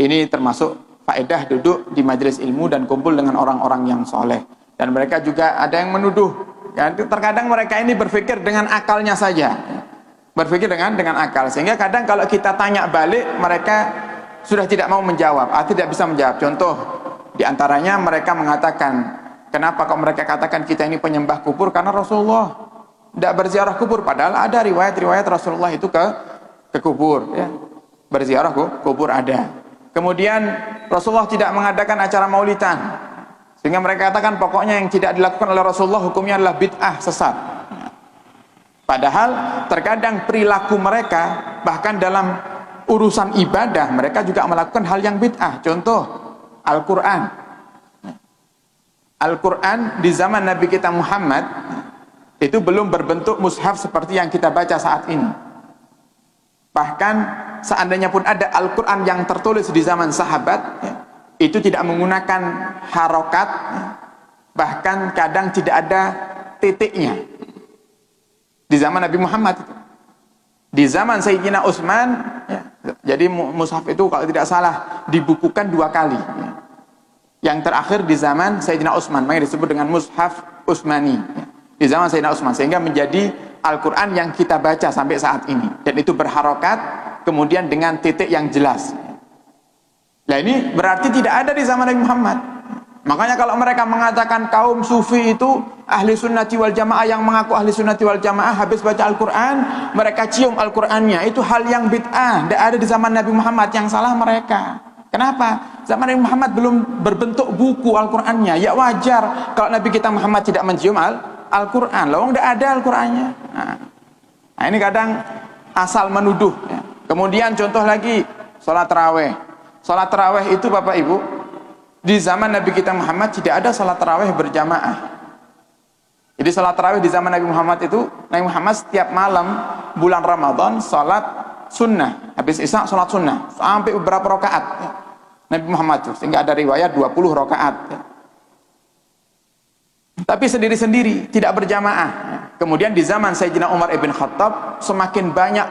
Ini termasuk faedah duduk di majelis ilmu dan kumpul dengan orang-orang yang soleh. Dan mereka juga ada yang menuduh, ya, terkadang mereka ini berpikir dengan akalnya saja, berpikir dengan akal, sehingga kadang kalau kita tanya balik mereka sudah tidak mau menjawab, tidak bisa menjawab. Contoh diantaranya mereka mengatakan, kenapa kok mereka katakan kita ini penyembah kubur? Karena Rasulullah tidak berziarah kubur, padahal ada riwayat-riwayat Rasulullah itu ke kubur, ya. Berziarah kubur ada. Kemudian Rasulullah tidak mengadakan acara maulidan, sehingga mereka katakan pokoknya yang tidak dilakukan oleh Rasulullah hukumnya adalah bid'ah, sesat. Padahal terkadang perilaku mereka bahkan dalam urusan ibadah mereka juga melakukan hal yang bid'ah. Contoh Al-Quran. Al-Quran di zaman Nabi kita Muhammad itu belum berbentuk mushaf seperti yang kita baca saat ini. Bahkan seandainya pun ada Al-Quran yang tertulis di zaman sahabat, ya, itu tidak menggunakan harokat, ya, bahkan kadang tidak ada titiknya. Di zaman Nabi Muhammad itu. Di zaman Sayyidina Utsman, ya, jadi mushaf itu kalau tidak salah dibukukan 2 kali, ya. Yang terakhir di zaman Sayyidina Utsman, makanya disebut dengan mushaf Utsmani, ya. Di zaman Sayyidina Utsman, sehingga menjadi Al-Quran yang kita baca sampai saat ini, dan itu berharokat kemudian dengan titik yang jelas. Nah ini berarti tidak ada di zaman Nabi Muhammad. Makanya kalau mereka mengatakan kaum sufi itu ahli sunnati wal jamaah, yang mengaku ahli sunnati wal jamaah habis baca Al-Quran mereka cium Al-Qurannya, itu hal yang bid'ah, tidak ada di zaman Nabi Muhammad. Yang salah mereka. Kenapa? Zaman Nabi Muhammad belum berbentuk buku Al-Qurannya. Ya wajar kalau Nabi kita Muhammad tidak mencium Al-Quran, loh tidak ada Al-Qurannya. Nah ini kadang asal menuduh, ya. Kemudian contoh lagi sholat taraweh. Sholat taraweh itu Bapak Ibu, di zaman Nabi kita Muhammad tidak ada sholat taraweh berjamaah. Jadi sholat taraweh di zaman Nabi Muhammad itu, Nabi Muhammad setiap malam bulan Ramadan sholat sunnah, habis isya sholat sunnah sampai beberapa rakaat, ya. Nabi Muhammad itu, sehingga ada riwayat 20 rakaat, ya. Tapi sendiri-sendiri, tidak berjamaah. Kemudian di zaman Sayyidina Umar ibn Khattab semakin banyak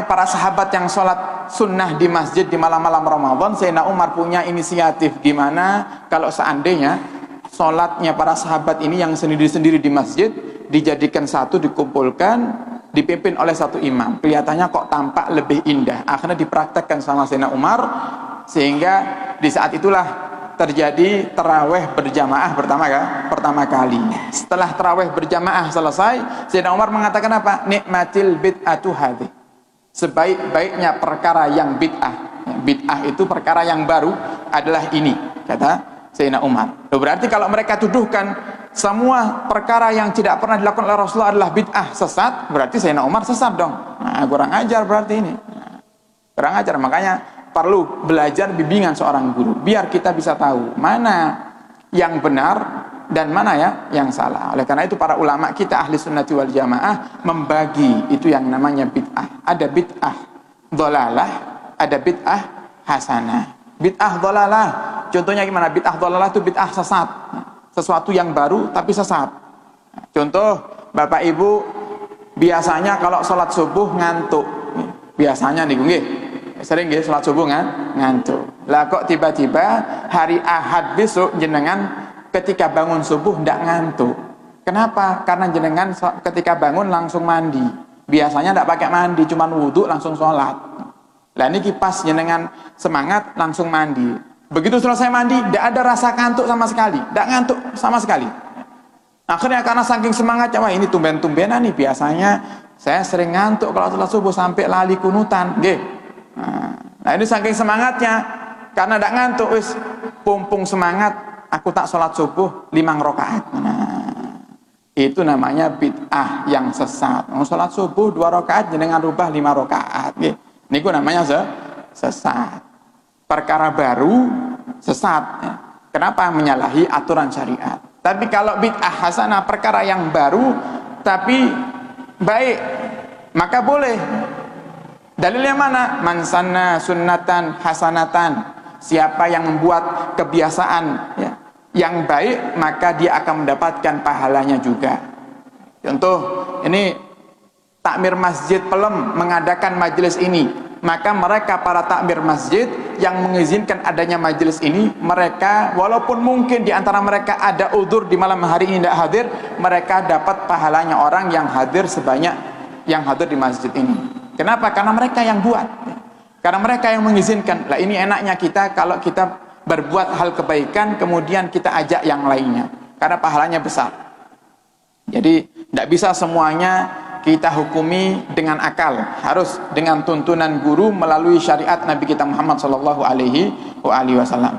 para sahabat yang sholat sunnah di masjid di malam-malam Ramadan. Sayyidina Umar punya inisiatif, gimana kalau seandainya sholatnya para sahabat ini yang sendiri-sendiri di masjid dijadikan satu, dikumpulkan, dipimpin oleh satu imam. Kelihatannya kok tampak lebih indah. Akhirnya dipraktekkan sama Sayyidina Umar, sehingga di saat itulah terjadi taraweh berjamaah pertama kali. Setelah taraweh berjamaah selesai, Sayyidina Umar mengatakan apa? Nikmatil bid'atu hadhi. Sebaik-baiknya perkara yang bid'ah. Bid'ah itu perkara yang baru adalah ini, kata Sayyidina Umar. Berarti kalau mereka tuduhkan semua perkara yang tidak pernah dilakukan oleh Rasulullah adalah bid'ah, sesat, berarti Sayyidina Umar sesat dong. Nah, kurang ajar berarti ini. Kurang ajar, makanya perlu belajar bimbingan seorang guru biar kita bisa tahu mana yang benar dan mana ya yang salah. Oleh karena itu para ulama kita ahli sunnati wal jamaah membagi itu yang namanya bid'ah. Ada bid'ah dhalalah, ada bid'ah hasanah. Bid'ah dhalalah contohnya gimana? Bid'ah dhalalah itu bid'ah sesat, sesuatu yang baru tapi sesat. Contoh Bapak Ibu biasanya kalau sholat subuh ngantuk, biasanya nih nggih, sering nggih sholat subuh ngantuk. Lah kok tiba-tiba hari Ahad besok jenengan ketika bangun subuh ndak ngantuk. Kenapa? Karena jenengan ketika bangun langsung mandi. Biasanya ndak pakai mandi, cuma wudhu langsung sholat. Lah ini kipas jenengan semangat langsung mandi. Begitu selesai mandi, ndak ada rasa ngantuk sama sekali, ndak ngantuk sama sekali. Akhirnya karena saking semangatnya, wah ini tumben-tumbenan nih, biasanya saya sering ngantuk kalau sholat subuh sampai lali kunutan, nggih. Nah ini saking semangatnya, karena ndak ngantuk, wis pumpung semangat, aku tak sholat subuh 5 rakaat. Nah, itu namanya bid'ah yang sesat. Mau sholat subuh 2 rakaat jenengan rubah 5 rakaat. Niku namanya sesat. Perkara baru sesat. Kenapa? Menyalahi aturan syariat. Tapi kalau bid'ah hasanah, perkara yang baru tapi baik, maka boleh. Dalilnya mana? Man sanna sunnatan hasanatan. Siapa yang membuat kebiasaan ya, yang baik, maka dia akan mendapatkan pahalanya juga. Contoh, ini takmir masjid Pelem mengadakan majelis ini. maka mereka para takmir masjid yang mengizinkan adanya majelis ini, mereka walaupun mungkin di antara mereka ada udzur di malam hari ini tidak hadir, mereka dapat pahalanya orang yang hadir sebanyak yang hadir di masjid ini. Kenapa? Karena mereka yang buat, karena mereka yang mengizinkan. Lah ini enaknya kita kalau kita berbuat hal kebaikan kemudian kita ajak yang lainnya, karena pahalanya besar. Jadi tidak bisa semuanya kita hukumi dengan akal, harus dengan tuntunan guru melalui syariat Nabi kita Muhammad sallallahu alaihi wasallam.